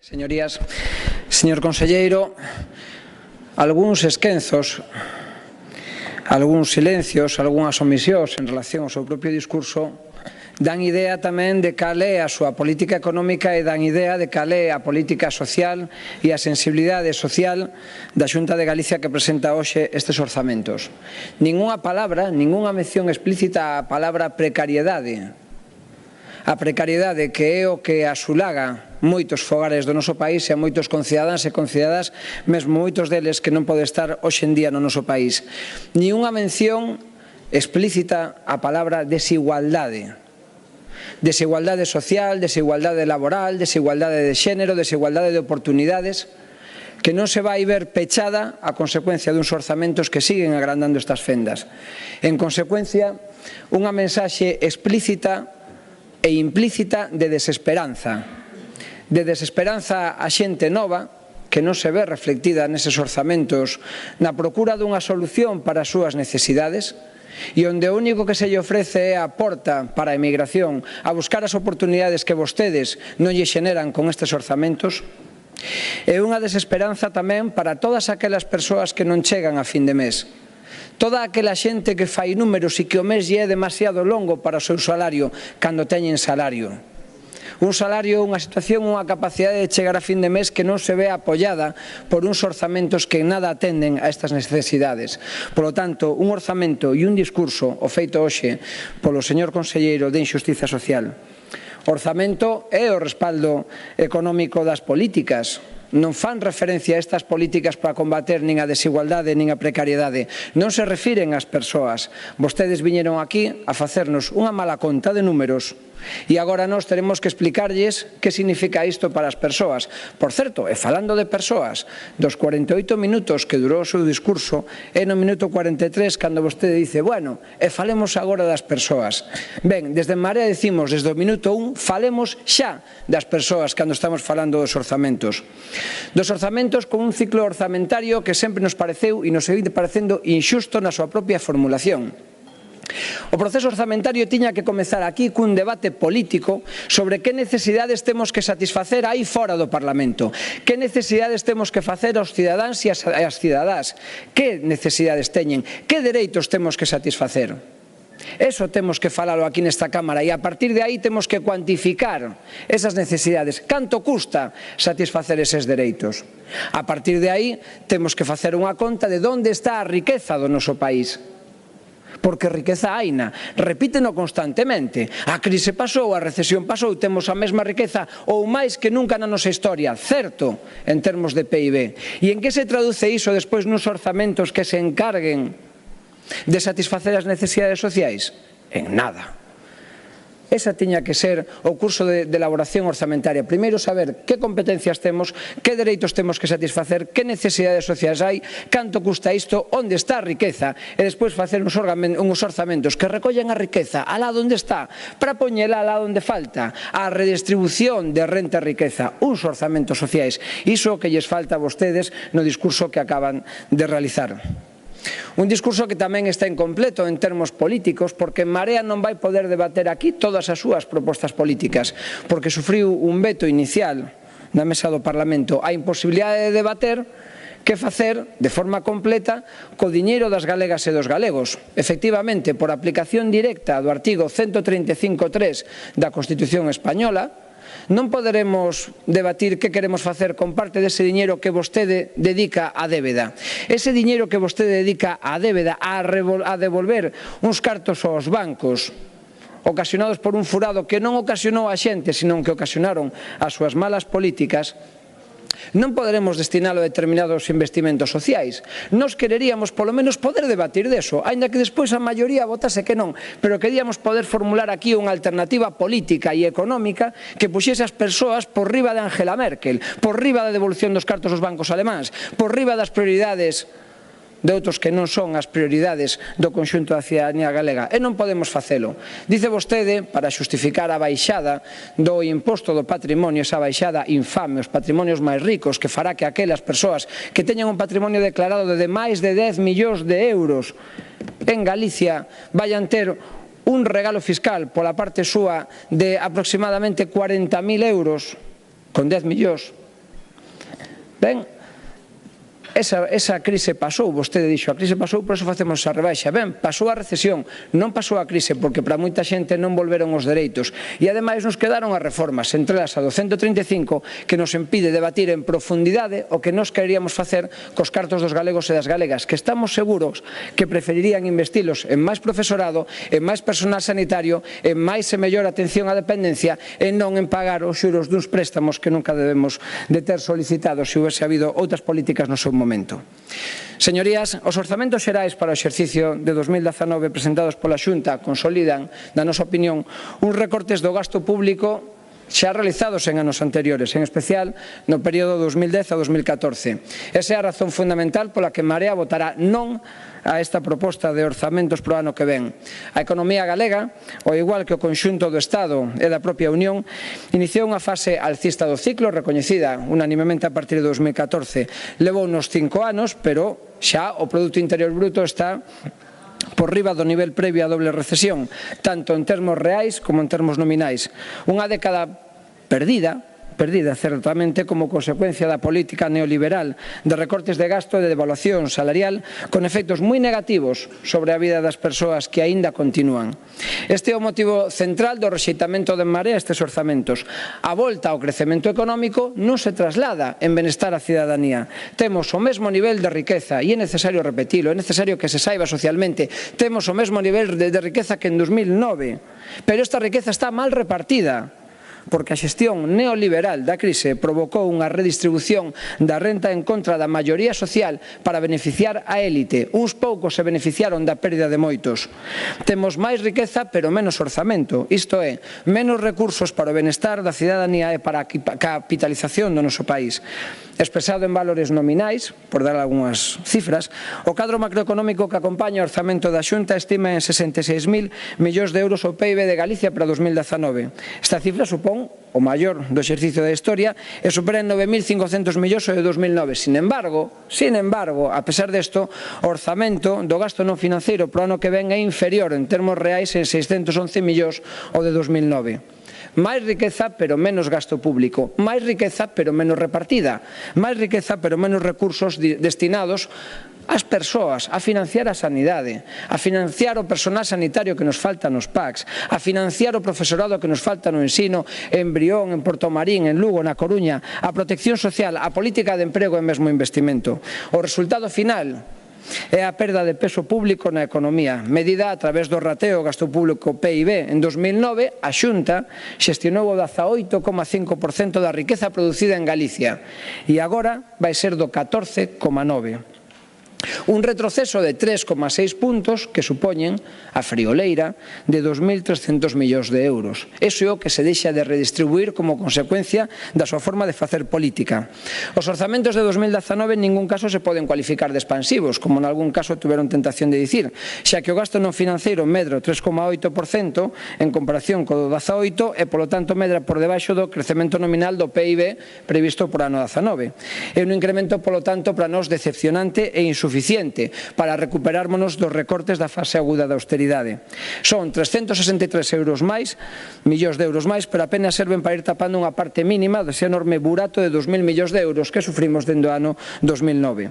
Señorías, señor conselleiro, algúns esquenzos, algúns silencios, algunhas omisións en relación ao seu propio discurso dan idea tamén de cal é a súa política económica e dan idea de cal é a política social e a sensibilidade social da Xunta de Galicia que presenta hoxe estes orzamentos. Ningunha palabra, ningunha mención explícita á palabra precariedade. A precariedade que é o que asulaga moitos fogares do noso país e a moitos concidadáns e concidadas, mesmo moitos deles que non pode estar hoxe en día no noso país. Ni unha mención explícita á palabra desigualdade. Desigualdade social, desigualdade laboral, desigualdade de xénero, desigualdade de oportunidades, que non se vai ver pechada a consecuencia duns orzamentos que siguen agrandando estas fendas. En consecuencia, unha mensaxe explícita e implícita de desesperanza a xente nova que non se ve reflectida neses orzamentos na procura dunha solución para as súas necesidades e onde o único que se lle ofrece é a porta para a emigración, a buscar as oportunidades que vostedes non lle xeneran con estes orzamentos. É unha desesperanza tamén para todas aquelas persoas que non chegan a fin de mes. Toda aquela xente que fai números e que o mes lle é demasiado longo para o seu salario cando teñen salario. Un salario, unha situación, unha capacidade de chegar a fin de mes que non se ve apoiada por uns orzamentos que nada atenden a estas necesidades. Por lo tanto, un orzamento e un discurso, o feito hoxe polo señor conselleiro de Injustiza Social. O orzamento é o respaldo económico das políticas. Non fan referencia a estas políticas para combater nin a desigualdade nin a precariedade. Non se refiren ás persoas. Vostedes viñeron aquí a facernos unha mala conta de números e agora nós teremos que explicarlles que significa isto para as persoas. Por certo, e falando de persoas, dos 48 minutos que durou o seu discurso, é no minuto 43 cando vostede dice, bueno, e falemos agora das persoas. Ben, desde Marea decimos, desde o minuto 1, falemos xa das persoas cando estamos falando dos orzamentos. Dos orzamentos con un ciclo orzamentario que sempre nos pareceu e nos segue parecendo inxusto na súa propia formulación. O proceso orzamentario tiña que comezar aquí cun debate político sobre que necesidades temos que satisfacer aí fora do Parlamento, que necesidades temos que facer aos cidadáns e ás cidadás, que necesidades teñen, que dereitos temos que satisfacer. Eso temos que falalo aquí nesta Cámara e a partir de aí temos que cuantificar esas necesidades. Canto custa satisfacer eses dereitos? A partir de aí temos que facer unha conta de onde está a riqueza do noso país. Porque riqueza haina, repíteno constantemente. A crise pasou, a recesión pasou, temos a mesma riqueza ou máis que nunca na nosa historia, certo, en termos de PIB. E en que se traduce iso despois nos orzamentos que se encarguen de satisfacer as necesidades sociais? En nada. Esa tiña que ser o curso de elaboración orzamentaria. Primeiro saber que competencias temos, que dereitos temos que satisfacer, que necesidades sociais hai, canto custa isto, onde está a riqueza, e despois facer uns orzamentos que recollen a riqueza alá onde está, para poñela alá onde falta, a redistribución de renta e riqueza, uns orzamentos sociais. Iso que lles falta a vostedes no discurso que acaban de realizar. Un discurso que tamén está incompleto en termos políticos porque Marea non vai poder debater aquí todas as súas propostas políticas porque sufriu un veto inicial na mesa do Parlamento a imposibilidade de debater que facer de forma completa co diñeiro das galegas e dos galegos. Efectivamente, por aplicación directa do artigo 135.3 da Constitución Española, non poderemos debatir que queremos facer con parte dese diñeiro que vostede dedica á débeda. Ese diñeiro que vostede dedica á débeda, a devolver uns cartos aos bancos ocasionados por un furado que non ocasionou a xente, senón que ocasionaron as súas malas políticas, non poderemos destinalo a determinados investimentos sociais. Nos quereríamos, polo menos, poder debatir deso, aínda que despois a maioría votase que non, pero queríamos poder formular aquí unha alternativa política e económica que puxese as persoas por riba de Angela Merkel, por riba da devolución dos cartos aos bancos alemáns, por riba das prioridades de outros que non son as prioridades do conxunto da cidadanía galega. E non podemos facelo. Dice vostede, para xustificar a baixada do imposto do patrimonio, esa baixada infame, os patrimonios máis ricos, que fará que aquelas persoas que teñan un patrimonio declarado de máis de 10 millóns de euros en Galicia vayan ter un regalo fiscal pola parte súa de aproximadamente 40.000 euros, con 10 millóns Ben, esa crise pasou, vostede dixo, a crise pasou, por eso facemos esa rebaixa. Ben, pasou a recesión, non pasou a crise, porque para moita xente non volveron os dereitos. E ademais nos quedaron as reformas, entre elas a do 135, que nos impide debatir en profundidade o que nos queríamos facer cos cartos dos galegos e das galegas, que estamos seguros que preferirían investilos en máis profesorado, en máis personal sanitario, en máis e mellor atención á dependencia, e non en pagar os xuros duns préstamos que nunca debemos de ter solicitado se houvese habido outras políticas no seu momento. Señorías, os orzamentos xerais para o exercicio de 2019 presentados pola Xunta consolidan, na nosa opinión, uns recortes do gasto público xa realizados en anos anteriores, en especial no período 2010 a 2014. Esa é a razón fundamental pola que Marea votará non a esta proposta de orzamentos pro ano que ven. A economía galega, ao igual que o conxunto do Estado e da propia Unión, iniciou unha fase alcista do ciclo, recoñecida unanimemente a partir de 2014. Levou unos 5 anos, pero xa o Produto Interior Bruto está por riba do nivel previo á doble recesión, tanto en termos reais como en termos nominais. Unha década perdida certamente como consecuencia da política neoliberal de recortes de gasto e de devaluación salarial con efectos moi negativos sobre a vida das persoas que aínda continúan. Este é o motivo central do rexeitamento de Marea a estes orzamentos. A volta ao crecemento económico non se traslada en benestar á cidadanía. Temos o mesmo nivel de riqueza e é necesario repetilo, é necesario que se saiba socialmente. Temos o mesmo nivel de riqueza que en 2009, pero esta riqueza está mal repartida, porque a xestión neoliberal da crise provocou unha redistribución da renta en contra da maioría social para beneficiar a élite. Uns poucos se beneficiaron da pérdida de moitos. Temos máis riqueza, pero menos orzamento, isto é, menos recursos para o benestar da cidadanía e para a capitalización do noso país. Expresado en valores nominais, por dar algunhas cifras, o cadro macroeconómico que acompaña o orzamento da Xunta estima en 66.000 millóns de euros o PIB de Galicia para 2019. Esta cifra supón o maior do exercicio da historia e supera en 9.500 millóns o de 2009. Sin embargo, a pesar desto, o orzamento do gasto non financeiro para o ano que ven é inferior en termos reais en 611 millóns o de 2009. Máis riqueza, pero menos gasto público. Máis riqueza, pero menos repartida. Máis riqueza, pero menos recursos destinados ás persoas, a financiar a sanidade, a financiar o personal sanitario que nos falta nos PACs, a financiar o profesorado que nos falta no ensino, en Brión, en Portomarín, en Lugo, na Coruña, a protección social, a política de emprego e mesmo investimento. O resultado final é a perda de peso público na economía, medida a través do rateo gasto público PIB. En 2009, a Xunta xestionou o 18,5% da riqueza producida en Galicia e agora vai ser do 14,9%. Un retroceso de 3,6 puntos que supoñen a frioleira de 2.300 millóns de euros. Iso é o que se deixa de redistribuir como consecuencia da súa forma de facer política. Os orzamentos de 2019 en ningún caso se poden cualificar de expansivos, como en algún caso tuveron tentación de dicir, xa que o gasto non financeiro medra o 3,8% en comparación co do 18 e, polo tanto, medra por debaixo do crecemento nominal do PIB previsto por ano 19. É un incremento, polo tanto, para nós decepcionante e insuficiente para recuperármonos dos recortes da fase aguda da austeridade. Son 363 millóns de euros máis, pero apenas serven para ir tapando unha parte mínima dese enorme burato de 2.000 millóns de euros que sufrimos dende o ano 2009.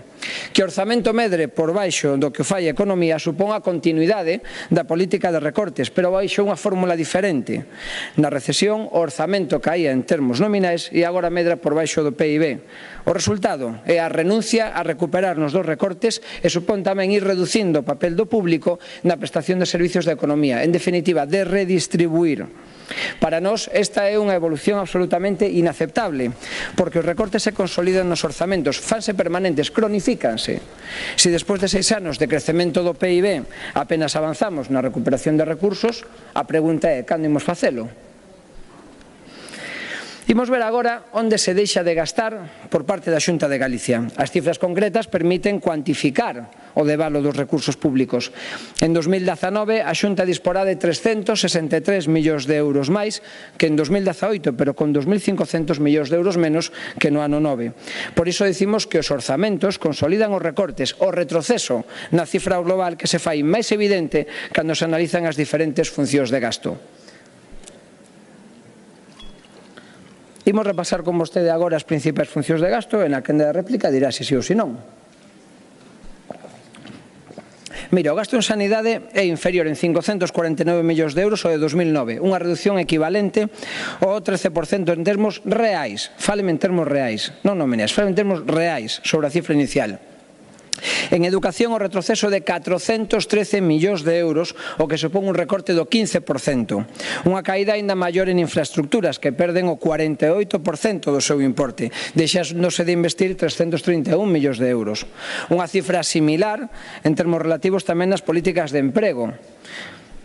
Que o orzamento medre por baixo do que fai a economía supón a continuidade da política de recortes, pero baixo unha fórmula diferente. Na recesión, o orzamento caía en termos nominais e agora medra por baixo do PIB. O resultado é a renuncia a recuperarnos dos recortes e supón tamén ir reducindo o papel do público na prestación de servicios da economía, en definitiva, de redistribuir. Para nós, esta é unha evolución absolutamente inaceptable, porque os recortes se consolidan nos orzamentos, fanse permanentes, cronifícanse. Se despois de 6 anos de crecemento do PIB apenas avanzamos na recuperación de recursos, a pregunta é, cando imos facelo? Imos ver agora onde se deixa de gastar por parte da Xunta de Galicia. As cifras concretas permiten cuantificar o debalo dos recursos públicos. En 2019, a Xunta disporá de 363 millóns de euros máis que en 2018, pero con 2.500 millóns de euros menos que no ano 9. Por iso dicimos que os orzamentos consolidan os recortes, o retroceso na cifra global que se fai máis evidente cando se analizan as diferentes funcións de gasto. Imos repasar con vostede agora as principais funcións de gasto, e na quenda de réplica dirá se sí ou se non. Mira, o gasto en sanidade é inferior en 549 millóns de euros ao de 2009, unha reducción equivalente ao 13% en termos reais. Fáleme en termos reais, non nominais, fáleme en termos reais sobre a cifra inicial. En educación, o retroceso de 413 millóns de euros, o que supón un recorte do 15%. Unha caída aínda maior en infraestructuras, que perden o 48% do seu importe, deixándose de investir 331 millóns de euros. Unha cifra similar en termos relativos tamén nas políticas de emprego.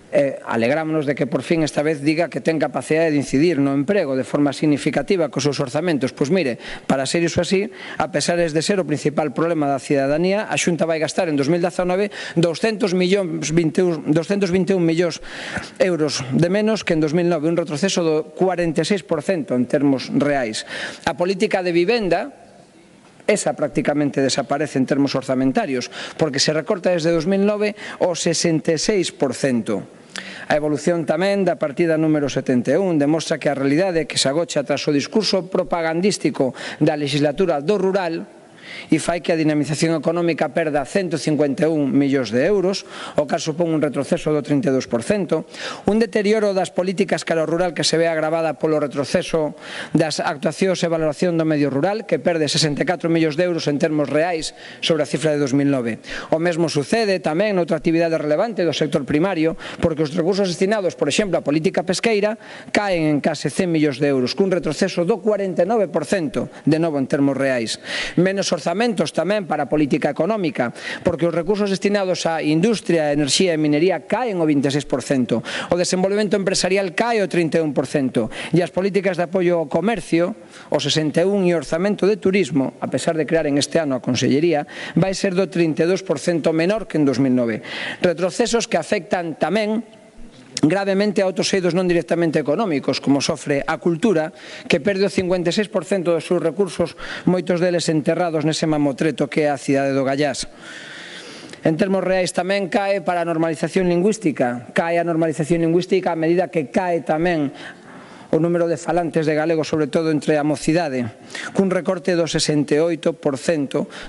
Alegrámonos de que por fin esta vez diga que ten capacidade de incidir no emprego de forma significativa cos seus orzamentos. Pois mire, para ser iso así, a pesar de ser o principal problema da cidadanía, a Xunta vai gastar en 2019 221 millóns euros de menos que en 2009, un retroceso do 46% en termos reais. A política de vivenda, esa prácticamente desaparece en termos orzamentarios, porque se recorta desde 2009 o 66%. A evolución tamén da partida número 71 demostra que a realidade que se agocha tras o discurso propagandístico da legislatura do rural e fai que a dinamización económica perda 151 millóns de euros, o cal supón un retroceso do 32%, un deterioro das políticas cara ao rural que se ve agravada polo retroceso das actuacións e valoración do medio rural, que perde 64 millóns de euros en termos reais sobre a cifra de 2009. O mesmo sucede tamén noutra actividade relevante do sector primario, porque os recursos destinados, por exemplo, á política pesqueira, caen en case 100 millóns de euros, cun retroceso do 49% de novo en termos reais. Menos orzamentos tamén para a política económica, porque os recursos destinados á industria, enerxía e minería caen o 26%, o desenvolvemento empresarial cae o 31%, e as políticas de apoio ao comercio, o 61%, e o orzamento de turismo, a pesar de crear en este ano a Consellería, vai ser do 32% menor que en 2009. Retrocesos que afectan tamén gravemente a outros eidos non directamente económicos, como sofre a cultura, que perde o 56% dos seus recursos, moitos deles enterrados nese mamotreto que é a cidade do Gallás. En termos reais tamén cae para a normalización lingüística. Cae a normalización lingüística a medida que cae tamén o número de falantes de galego, sobre todo entre a mocidade, cun recorte do 68%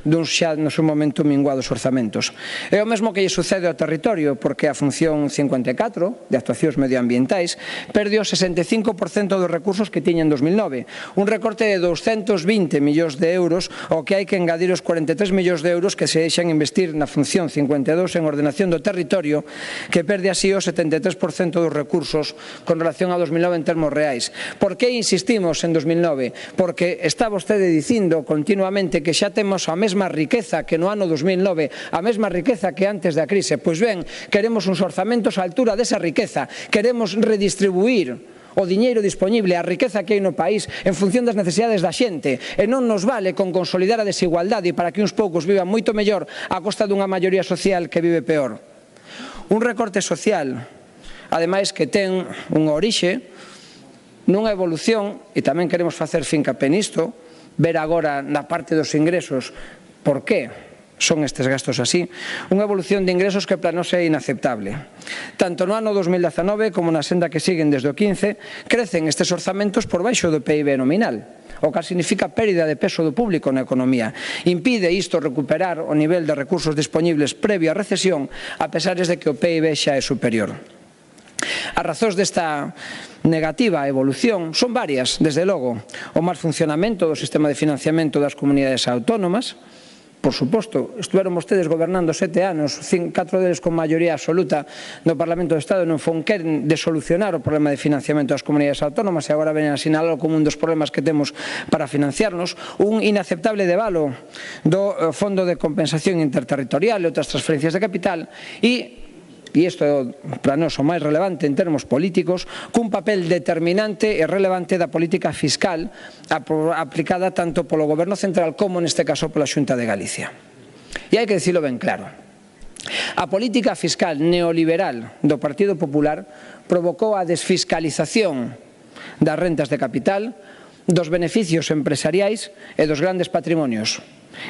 duns xa no seu momento minguados orzamentos. É o mesmo que lle sucede ao territorio, porque a función 54 de actuacións medioambientais perde o 65% dos recursos que tiña en 2009, un recorte de 220 millóns de euros, ao que hai que engadir os 43 millóns de euros que se deixan investir na función 52 en ordenación do territorio, que perde así o 73% dos recursos con relación a 2009 en termos reais. Por que insistimos en 2009? Porque está vostede dicindo continuamente que xa temos a mesma riqueza que no ano 2009, a mesma riqueza que antes da crise. Pois ben, queremos uns orzamentos á altura desa riqueza, queremos redistribuir o diñeiro dispoñible, a riqueza que hai no país en función das necesidades da xente, e non nos vale con consolidar a desigualdade para que uns poucos vivan moito mellor a costa dunha maioría social que vive peor. Un recorte social, ademais, que ten unha orixe nunha evolución, e tamén queremos facer fincapé nisto, ver agora na parte dos ingresos por que son estes gastos así, unha evolución de ingresos que para nós é inaceptable. Tanto no ano 2019 como na senda que siguen desde o 15, crecen estes orzamentos por baixo do PIB nominal, o que significa pérdida de peso do público na economía. Impide isto recuperar o nivel de recursos dispoñibles previo á recesión, a pesar de que o PIB xa é superior. As razóns desta negativa evolución son varias, desde logo. O mal funcionamento do sistema de financiamento das comunidades autónomas. Por suposto, estiveron vostedes gobernando 7 anos, 4 deles con maioría absoluta no Parlamento do Estado, non fon quen de solucionar o problema de financiamento das comunidades autónomas, e agora venen a sinalalo como un dos problemas que temos para financiarnos, un inaceptable devalo do Fondo de Compensación Interterritorial e outras transferencias de capital, e isto é para nós o máis relevante en termos políticos, cun papel determinante e relevante da política fiscal aplicada tanto polo Goberno Central como neste caso pola Xunta de Galicia. E hai que dicilo ben claro. A política fiscal neoliberal do Partido Popular provocou a desfiscalización das rentas de capital, dos beneficios empresariais e dos grandes patrimonios.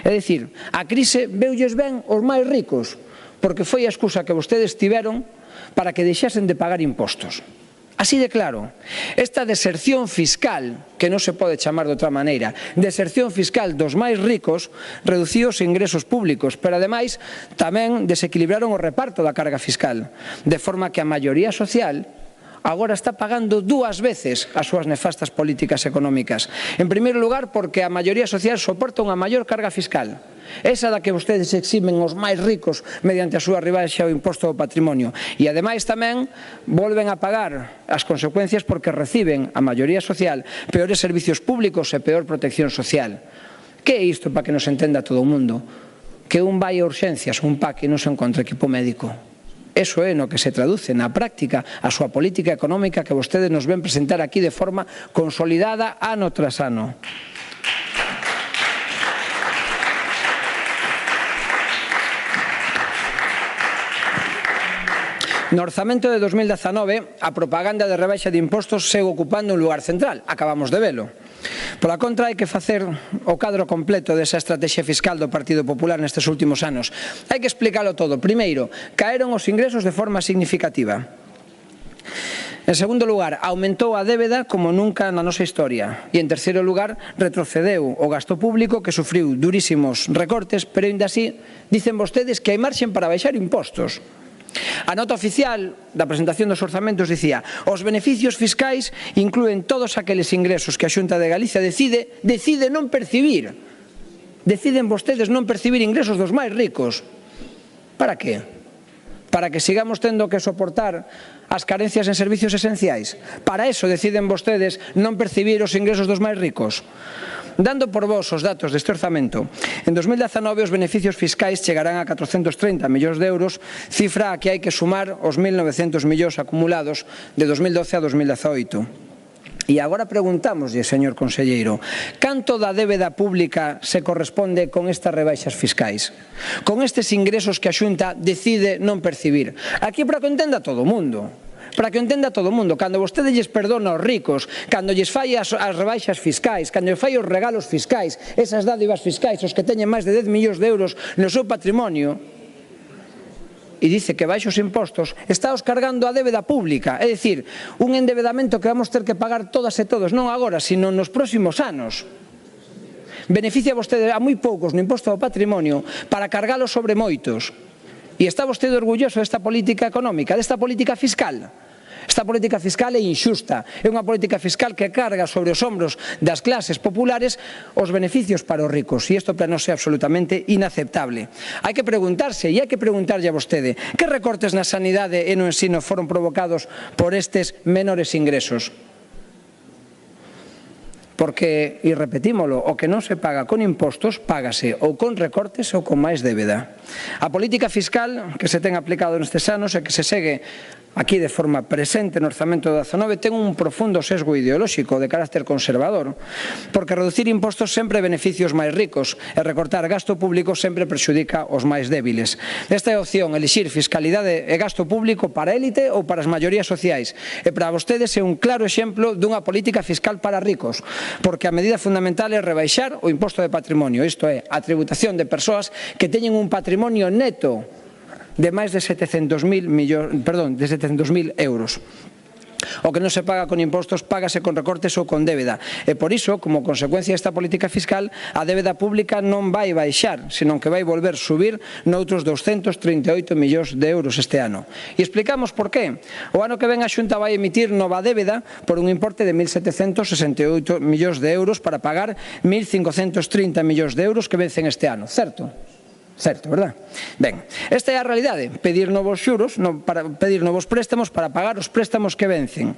É dicir, a crise veulles ben aos máis ricos, porque foi a excusa que vostedes tiveron para que deixasen de pagar impostos. Así de claro, esta deserción fiscal, que non se pode chamar de outra maneira, deserción fiscal dos máis ricos, reduciu os ingresos públicos, pero ademais tamén desequilibraron o reparto da carga fiscal, de forma que a maioría social agora está pagando dúas veces as súas nefastas políticas económicas. En primeiro lugar, porque a maioría social soporta unha maior carga fiscal, esa da que vostedes eximen os máis ricos mediante a súa rebaixa ao imposto ao patrimonio. E ademais tamén volven a pagar as consecuencias porque reciben a maioría social peores servicios públicos e peor protección social. Que é isto para que nos entenda todo o mundo? Que un vai a urxencias, un PAC e non se encontra equipo médico. Eso é no que se traduce na práctica a súa política económica que vostedes nos ven presentar aquí de forma consolidada ano tras ano. No orzamento de 2019, a propaganda de rebaixa de impostos segue ocupando un lugar central. Acabamos de velo. Pola contra, hai que facer o cadro completo desa estrategia fiscal do Partido Popular nestes últimos anos. Hai que explicalo todo. Primeiro, caeron os ingresos de forma significativa. En segundo lugar, aumentou a débeda como nunca na nosa historia. E en terceiro lugar, retrocedeu o gasto público que sufriu durísimos recortes, pero ainda así dicen vostedes que hai marxen para baixar impostos. A nota oficial da presentación dos orzamentos dicía: os beneficios fiscais inclúen todos aqueles ingresos que a Xunta de Galicia decide non percibir. Deciden vostedes non percibir ingresos dos máis ricos. Para que? Para que sigamos tendo que soportar as carencias en servicios esenciais? Para eso deciden vostedes non percibir os ingresos dos máis ricos? Dando por vos os datos deste orzamento, en 2019 os beneficios fiscais chegarán a 430 millóns de euros, cifra a que hai que sumar os 1.900 millóns acumulados de 2012 a 2018. E agora preguntámoslle, señor conselleiro, canto da débeda pública se corresponde con estas rebaixas fiscais? Con estes ingresos que a Xunta decide non percibir? Aquí para que entenda todo o mundo. Para que entenda todo o mundo, cando vostede lles perdona aos ricos, cando lles fai as rebaixas fiscais, cando lles fai os regalos fiscais, esas dádivas fiscais, os que teñen máis de 10 millóns de euros no seu patrimonio, e dice que baixa os impostos, está os cargando a débeda pública, é dicir, un endebedamento que vamos ter que pagar todas e todos, non agora, sino nos próximos anos. Beneficia vostede a moi poucos no imposto ao patrimonio para cargalo sobre moitos. E está vostede orgulloso desta política económica, desta política fiscal? Esta política fiscal é inxusta, é unha política fiscal que carga sobre os hombros das clases populares os beneficios para os ricos, e isto para nós é absolutamente inaceptable. Hai que preguntarse, e hai que preguntarlle a vostede, que recortes na sanidade e no ensino foron provocados por estes menores ingresos? Porque, e repetímolo, o que non se paga con impostos, págase ou con recortes ou con máis débeda. A política fiscal que se ten aplicado nestes anos e que se segue aquí de forma presente no orzamento do 19 ten un profundo sesgo ideolóxico de carácter conservador, porque reducir impostos sempre beneficia os máis ricos e recortar gasto público sempre prexudica os máis débiles. Esta é a opción, elixir fiscalidade e gasto público para a élite ou para as maiorías sociais, e para vostedes é un claro exemplo dunha política fiscal para ricos, porque a medida fundamental é rebaixar o imposto de patrimonio, isto é, a tributación de persoas que teñen un patrimonio neto de máis de 700.000 euros. O que non se paga con impostos, págase con recortes ou con débeda. E por iso, como consecuencia desta política fiscal, a débeda pública non vai baixar, senón que vai volver subir noutros 238 millóns de euros este ano. E explicamos por qué. O ano que ven a Xunta vai emitir nova débeda por un importe de 1.768 millóns de euros para pagar 1.530 millóns de euros que vencen este ano, certo? Certo, verdad? Ben, esta é a realidade, pedir novos xuros, pedir novos préstamos para pagar os préstamos que vencen.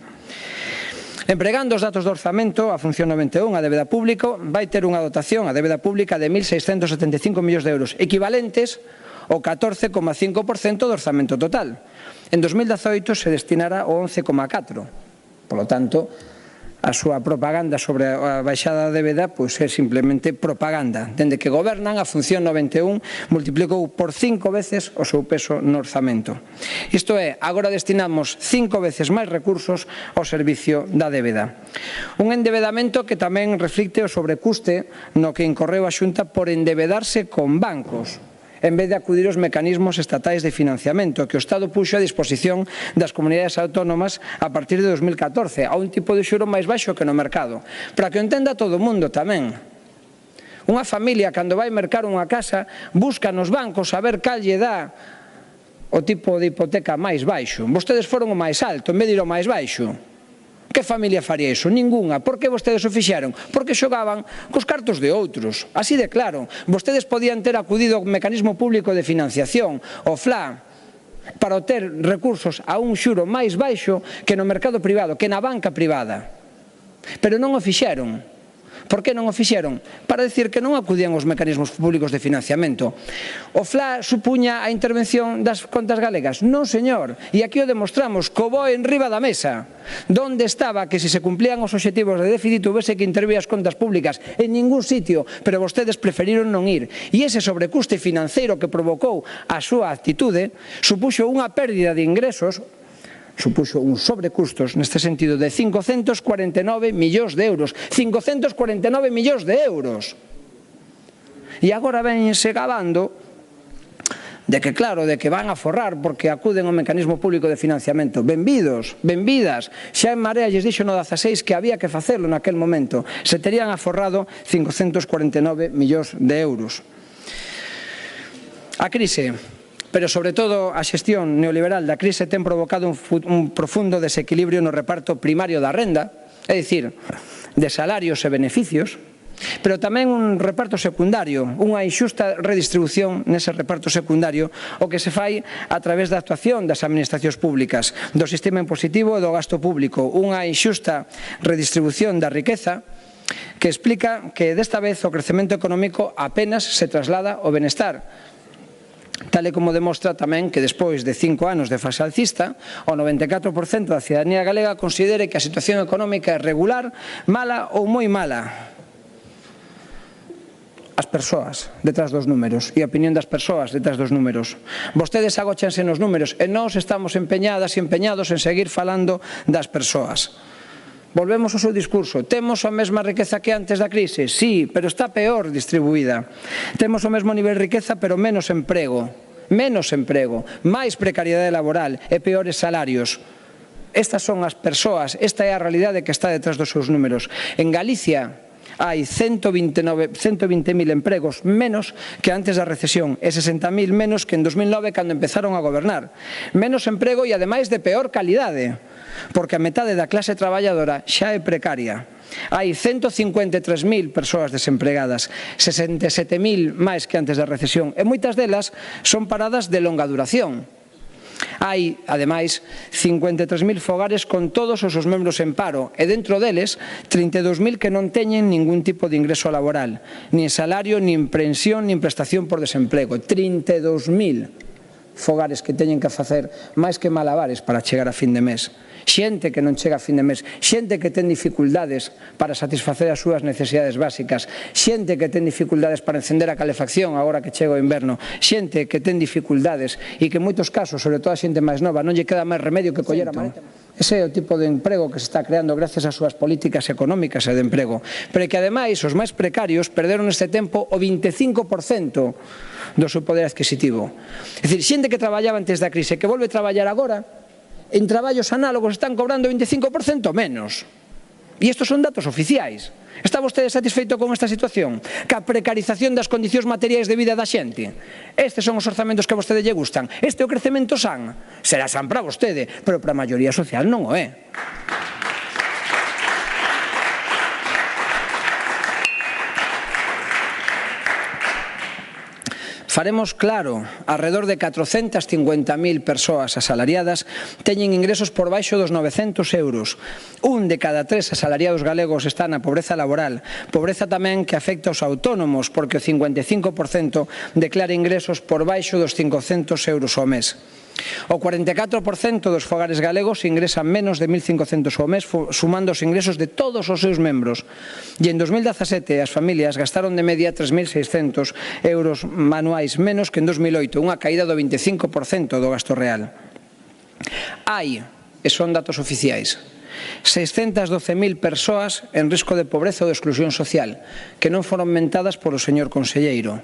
Empregando os datos do orzamento, a función 91, a débeda pública, vai ter unha dotación, a débeda pública, de 1.675 millóns de euros, equivalentes ao 14,5% do orzamento total. En 2018 se destinará o 11,4%. Polo tanto, a súa propaganda sobre a baixada da débeda pois é simplemente propaganda. Dende que gobernan, a función 91 multiplicou por 5 veces o seu peso no orzamento. Isto é, agora destinamos 5 veces máis recursos ao servicio da débeda. Un endebedamento que tamén reflicte o sobrecuste no que incorreu a Xunta por endebedarse con bancos. en vez de acudir aos mecanismos estatais de financiamento que o Estado puxo a disposición das comunidades autónomas a partir de 2014, a un tipo de xuro máis baixo que no mercado. Para que o entenda todo o mundo tamén. Unha familia, cando vai mercar unha casa, busca nos bancos a ver cal lle dá o tipo de hipoteca máis baixo. Vostedes foron o máis alto, en vez de ir o máis baixo. Que familia faría iso? Ninguna. Por que vostedes o fixeron? Porque xogaban cos cartos de outros. Así de claro. Vostedes podían ter acudido ao mecanismo público de financiación, o FLA, para obter recursos a un xuro máis baixo que no mercado privado, que na banca privada. Pero non o fixeron. Por que non o fixeron? Para decir que non acudían aos mecanismos públicos de financiamento. O FLA supuña a intervención das contas galegas? Non, señor. E aquí o demostramos, co BOE en riba da mesa. Donde estaba que se se cumplían os obxectivos de déficit houvese que intervir as contas públicas? En ningún sitio, pero vostedes preferiron non ir. E ese sobrecuste financeiro que provocou a súa actitude supuxo unha pérdida de ingresos, supuxo uns sobrecustos neste sentido de 549 millóns de euros. 549 millóns de euros. E agora vense gabando de que, claro, de que van a forrar porque acuden ao mecanismo público de financiamento. Benvidos, benvidas. Xa en Marea lles dixo no 16 que había que facelo naquel momento. Se terían aforrado 549 millóns de euros. A crise, pero sobre todo a xestión neoliberal da crise ten provocado un profundo desequilibrio no reparto primario da renda, é dicir, de salarios e beneficios, pero tamén un reparto secundario, unha inxusta redistribución nese reparto secundario, o que se fai a través da actuación das administracións públicas, do sistema impositivo e do gasto público, unha inxusta redistribución da riqueza que explica que desta vez o crecemento económico apenas se traslada ao benestar, tal e como demostra tamén que despois de 5 anos de fase alcista, o 94% da cidadanía galega considere que a situación económica é regular, mala ou moi mala. As persoas detrás dos números e a opinión das persoas detrás dos números. Vostedes agóchanse nos números e nós estamos empeñadas e empeñados en seguir falando das persoas. Volvemos ao seu discurso. Temos a mesma riqueza que antes da crise? Sí, pero está peor distribuída. Temos o mesmo nivel de riqueza, pero menos emprego. Menos emprego, máis precariedade laboral e peores salarios. Estas son as persoas, esta é a realidade que está detrás dos seus números. En Galicia hai 120.000 empregos menos que antes da recesión e 60.000 menos que en 2009 cando empezaron a gobernar. Menos emprego e ademais de peor calidade, porque a metade da clase traballadora xa é precaria. Hai 153.000 persoas desempregadas, 67.000 máis que antes da recesión e moitas delas son paradas de longa duración. Hai, ademais, 53.000 fogares con todos os seus membros en paro e dentro deles 32.000 que non teñen ningún tipo de ingreso laboral, nin salario, nin pensión, nin prestación por desemprego. 32.000 fogares que teñen que facer máis que malabares para chegar a fin de mes. Xente que non chega a fin de mes, xente que ten dificultades para satisfacer as súas necesidades básicas, xente que ten dificultades para encender a calefacción agora que chega o inverno, xente que ten dificultades e que en moitos casos, sobre todo a xente máis nova, non lle queda máis remedio que coller a maleta. Ese é o tipo de emprego que se está creando gracias ás súas políticas económicas e de emprego, pero que ademais os máis precarios perderon neste tempo o 25% do seu poder adquisitivo. É dicir, xente que traballaba antes da crise que volve a traballar agora, en traballos análogos están cobrando 25% menos. E estes son datos oficiais. Está vostede satisfeito con esta situación? Ca precarización das condicións materiais de vida da xente? Estes son os orzamentos que a vostede lle gustan? Este é o crecemento san? Será san para vostede, pero para a maioría social non o é. Faremos claro, alrededor de 450.000 persoas asalariadas teñen ingresos por baixo dos 900 euros. Un de cada 3 asalariados galegos está na pobreza laboral, pobreza tamén que afecta aos autónomos, porque o 55% declara ingresos por baixo dos 500 euros ao mes. O 44% dos fogares galegos ingresan menos de 1.500 ao mes, sumando os ingresos de todos os seus membros. E en 2017 as familias gastaron de media 3.600 euros manuais menos que en 2008, unha caída do 25% do gasto real. Hai, e son datos oficiais, 612.000 persoas en risco de pobreza ou de exclusión social, que non foron mentadas polo señor conselleiro.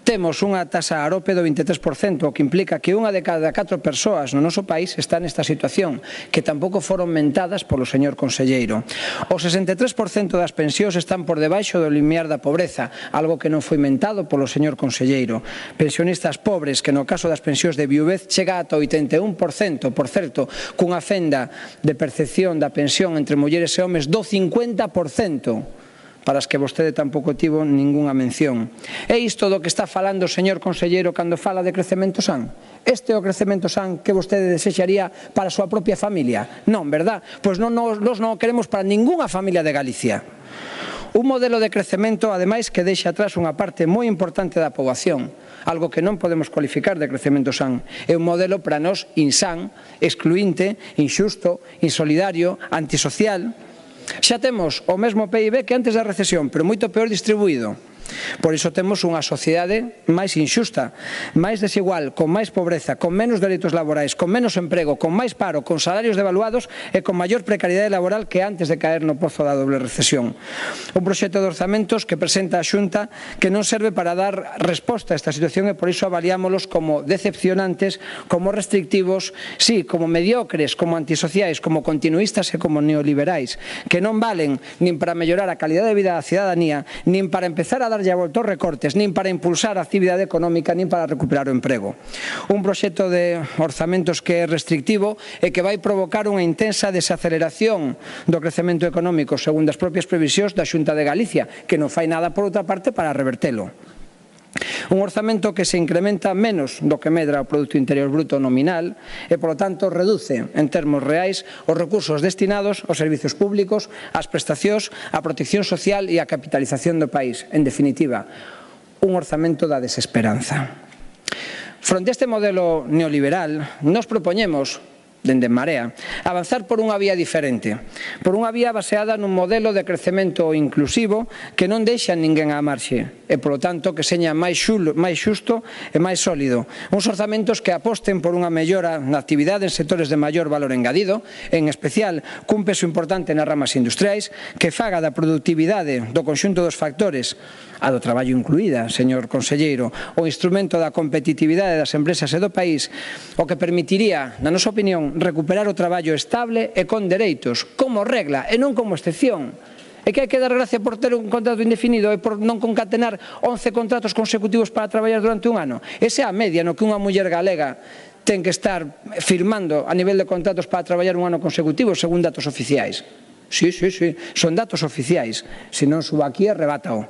Temos unha taxa AROPE do 23%, o que implica que unha de cada 4 persoas no noso país está nesta situación, que tampouco foron mentadas polo señor conselleiro. O 63% das pensións están por debaixo do limiar da pobreza, algo que non foi mentado polo señor conselleiro. Pensionistas pobres, que no caso das pensións de viuvez chega ata 81%, por certo, cunha fenda de percepción da pensión entre mulleres e homes do 50%. Para as que vostede tampouco tivo ningunha mención. É isto do que está falando o señor conselleiro cando fala de crecemento san? Este é o crecemento san que vostede desexaría para a súa propia familia? Non, verdad? Pois non o queremos para ningunha familia de Galicia. Un modelo de crecemento, ademais, que deixa atrás unha parte moi importante da poboación, algo que non podemos cualificar de crecemento san. É un modelo para nós insán, excluinte, inxusto, insolidario, antisocial. Xa temos o mesmo PIB que antes da recesión, pero moito peor distribuído. Por iso temos unha sociedade máis inxusta, máis desigual, con máis pobreza, con menos dereitos laborais, con menos emprego, con máis paro, con salarios devaluados e con maior precariedade laboral que antes de caer no pozo da doble recesión. Un proxecto de orzamentos que presenta a Xunta que non serve para dar resposta a esta situación e por iso avaliámolos como decepcionantes, como restrictivos, sí, como mediocres, como antisociais, como continuistas e como neoliberais, que non valen nin para mellorar a calidade de vida da cidadanía, nin para empezar a darlle a volta aos recortes, nin para impulsar a actividade económica, nin para recuperar o emprego. Un proxecto de orzamentos que é restrictivo e que vai provocar unha intensa desaceleración do crecemento económico, segundo as propias previsións da Xunta de Galicia, que non fai nada, por outra parte, para revertelo. Un orzamento que se incrementa menos do que medra o Produto Interior Bruto nominal e, polo tanto, reduce en termos reais os recursos destinados aos servizos públicos, ás prestacións, á protección social e á capitalización do país. En definitiva, un orzamento da desesperanza. Fronte a este modelo neoliberal, nos propoñemos dende Marea, avanzar por unha vía diferente, por unha vía baseada nun modelo de crecemento inclusivo que non deixa ninguén á marxe e, polo tanto, que seña máis xusto e máis sólido. Uns orzamentos que aposten por unha mellora na actividade en sectores de maior valor engadido, en especial cun peso importante nas ramas industriais, que faga da productividade do conxunto dos factores, a do traballo incluída, señor conselleiro, o instrumento da competitividade das empresas e do país, o que permitiría, na nosa opinión, recuperar o traballo estable e con dereitos, como regla e non como excepción. É que hai que dar gracia por ter un contrato indefinido e por non concatenar 11 contratos consecutivos para traballar durante un ano. Esa é a media no que unha muller galega ten que estar firmando a nivel de contratos para traballar un ano consecutivo, según datos oficiais. Sí, son datos oficiais. Se non subo aquí, arrebátao.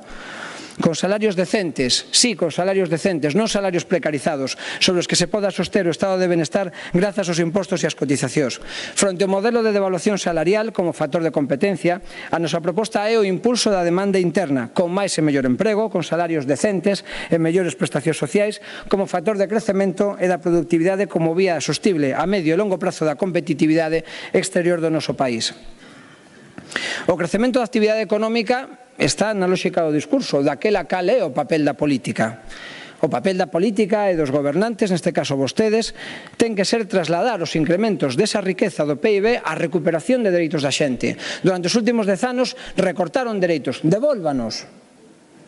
Con salarios decentes, sí, con salarios decentes, non salarios precarizados, sobre os que se poda soster o estado de benestar grazas aos impostos e ás cotizacións. Fronte ao modelo de devaluación salarial como factor de competencia, a nosa proposta é o impulso da demanda interna, con máis e mellor emprego, con salarios decentes e mellores prestacións sociais, como factor de crecemento e da productividade como vía sostible a medio e longo prazo da competitividade exterior do noso país. O crecemento da actividade económica está na lógica do discurso, daquela cal é o papel da política. O papel da política e dos gobernantes, neste caso vostedes, ten que ser trasladar os incrementos desa riqueza do PIB á recuperación de dereitos da xente. Durante os últimos 10 anos recortaron dereitos. Devólvanos.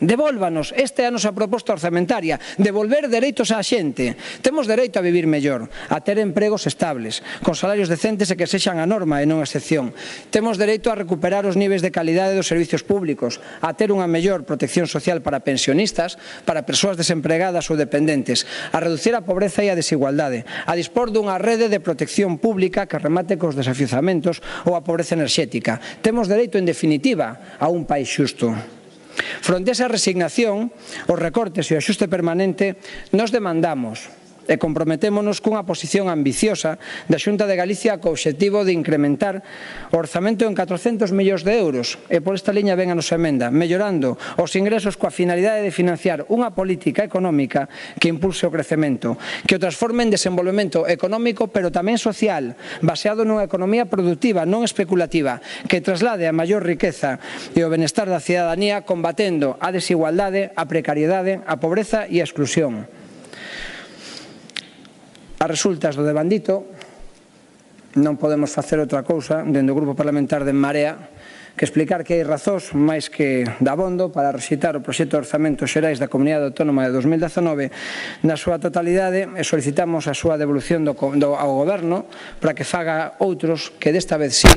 Devólvanos, esta é a nosa proposta orzamentaria, devolver dereitos á xente. Temos dereito a vivir mellor, a ter empregos estables, con salarios decentes e que sexan a norma e non a excepción. Temos dereito a recuperar os niveis de calidade dos servizos públicos, a ter unha mellor protección social para pensionistas, para persoas desempregadas ou dependentes, a reducir a pobreza e a desigualdade, a dispor dunha rede de protección pública que remate cos desafiuzamentos ou a pobreza enerxética. Temos dereito, en definitiva, a un país xusto. Fronte a esa resignación, os recortes e o axuste permanente, nos demandamos e comprometémonos cunha posición ambiciosa da Xunta de Galicia co obxectivo de incrementar o orzamento en 400 millóns de euros e por esta liña ven a nosa emenda, mellorando os ingresos coa finalidade de financiar unha política económica que impulse o crecemento, que o transforme en desenvolvemento económico pero tamén social, baseado nunha economía productiva, non especulativa, que traslade a maior riqueza e o benestar da cidadanía combatendo a desigualdade, a precariedade, a pobreza e a exclusión. As resultas do devandito non podemos facer outra cousa dende o Grupo Parlamentar de En Marea que explicar que hai razóns máis que dabondo para rexeitar o proxecto de orzamentos xerais da Comunidade Autónoma de 2019 na súa totalidade e solicitamos a súa devolución ao Goberno para que faga outros que desta vez sí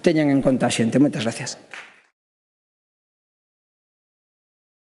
teñan en conta a xente. Moitas gracias.